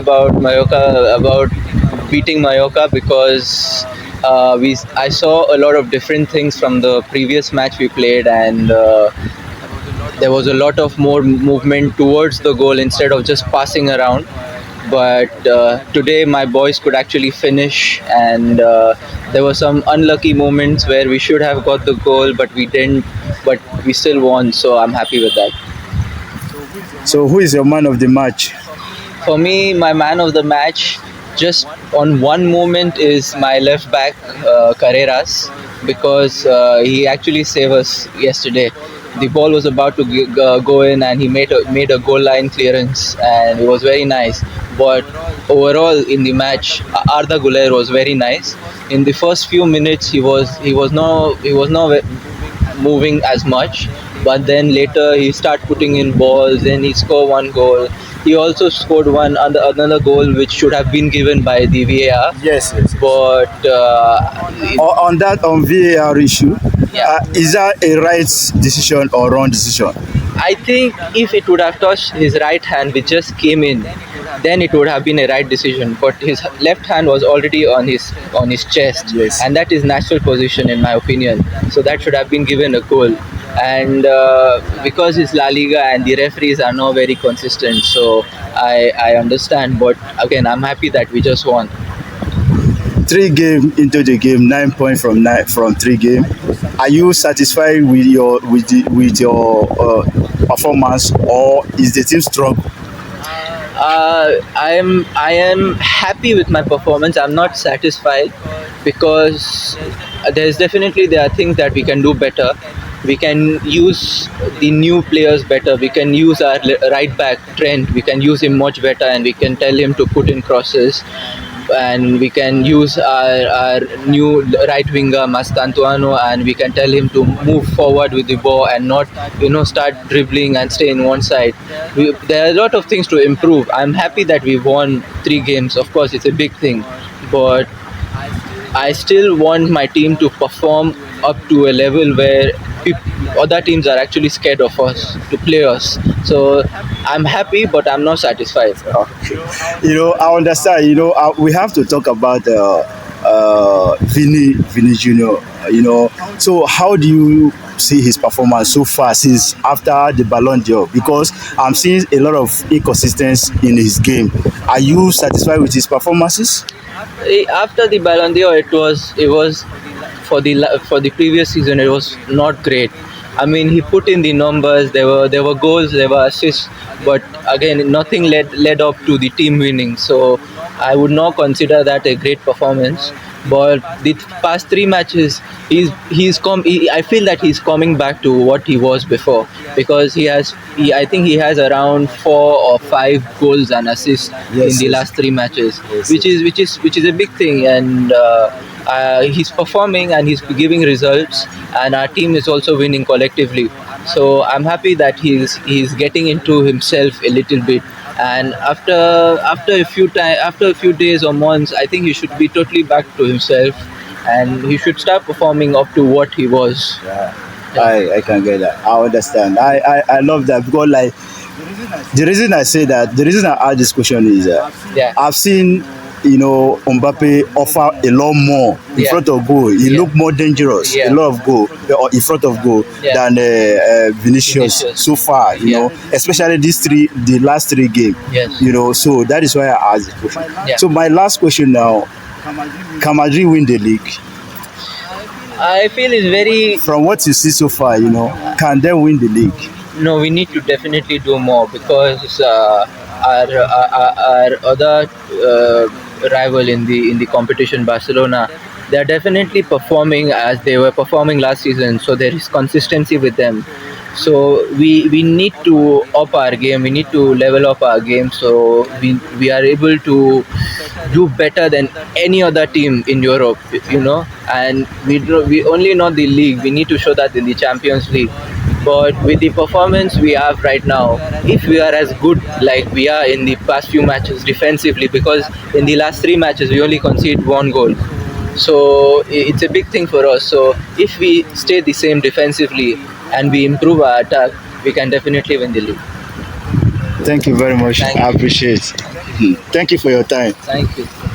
about Mallorca, about beating Mallorca because I saw a lot of different things from the previous match we played, and there was a lot of more movement towards the goal instead of just passing around. But today my boys could actually finish, and there were some unlucky moments where we should have got the goal, but we didn't. But we still won, so I'm happy with that. So, who is your man of the match? For me, my man of the match, just on one moment, is my left back, Carreras, because he actually saved us yesterday. The ball was about to go in, and he made a goal line clearance, and it was very nice. But overall, in the match, Arda Güler was very nice. In the first few minutes, he was not moving as much, but then later he started putting in balls, then he scored one goal. He also scored another goal which should have been given by the VAR, Yes. but On VAR issue, yeah. is that a right decision or wrong decision? I think if it would have touched his right hand which just came in, then it would have been a right decision. But his left hand was already on his chest, Yes. and that is natural position in my opinion. So that should have been given a goal. And because it's La Liga and the referees are not very consistent, so I understand. But again, I'm happy that we just won. 3 game into the game, 9 points from 3 game. Are you satisfied with your performance, or is the team strong? I am happy with my performance. I'm not satisfied because there are things that we can do better. We can use the new players better. We can use our right back Trent. We can use him much better, and we can tell him to put in crosses. And we can use our new right winger Mastantuano, and we can tell him to move forward with the ball and not start dribbling and stay in one side. There are a lot of things to improve. I'm happy that we won 3 games. Of course, it's a big thing, but I still want my team to perform up to a level where other teams are actually scared of us to play us. So I'm happy, but I'm not satisfied. Okay. I understand. We have to talk about Vinny Junior. So how do you see his performance so far since after the Ballon d'Or? Because I'm seeing a lot of inconsistency in his game. Are you satisfied with his performances? After the Ballon d'Or, it was for the previous season. It was not great. I mean, he put in the numbers. There were goals, there were assists, but again, nothing led up to the team winning. So I would not consider that a great performance. But the past 3 matches, I feel that he's coming back to what he was before, because I think he has around 4 or 5 goals and assists Yes, in the yes. last 3 matches, Yes, which is a big thing. And he's performing and he's giving results, and our team is also winning collectively. So I'm happy that he's getting into himself a little bit. And after a few days or months, I think he should be totally back to himself, and he should start performing up to what he was. Yeah, I can get that. I understand. I love that, because like the reason I ask this question is Yeah. I've seen Mbappe offer a lot more in Yeah. front of goal. He Yeah. look more dangerous, Yeah. a lot of goal or in front of goal Yeah. than Vinicius Vinicius. so far. Yeah. Especially the last 3 games. Yes. So that is why I asked the question. Yeah. So my last question now: can Madrid win the league? I feel it's very. From what you see so far, can they win the league? No, we need to definitely do more, because our other rival in the competition, Barcelona, they are definitely performing as they were performing last season. So there is consistency with them. So we need to up our game. We need to level up our game, so we are able to do better than any other team in Europe. And we only not the league. We need to show that in the Champions League. But with the performance we have right now, if we are as good like we are in the past few matches defensively, because in the last 3 matches we only conceded 1 goal, so it's a big thing for us. So if we stay the same defensively and we improve our attack, we can definitely win the league. Thank you very much. Thank I you. appreciate it. Thank you for your time. Thank you.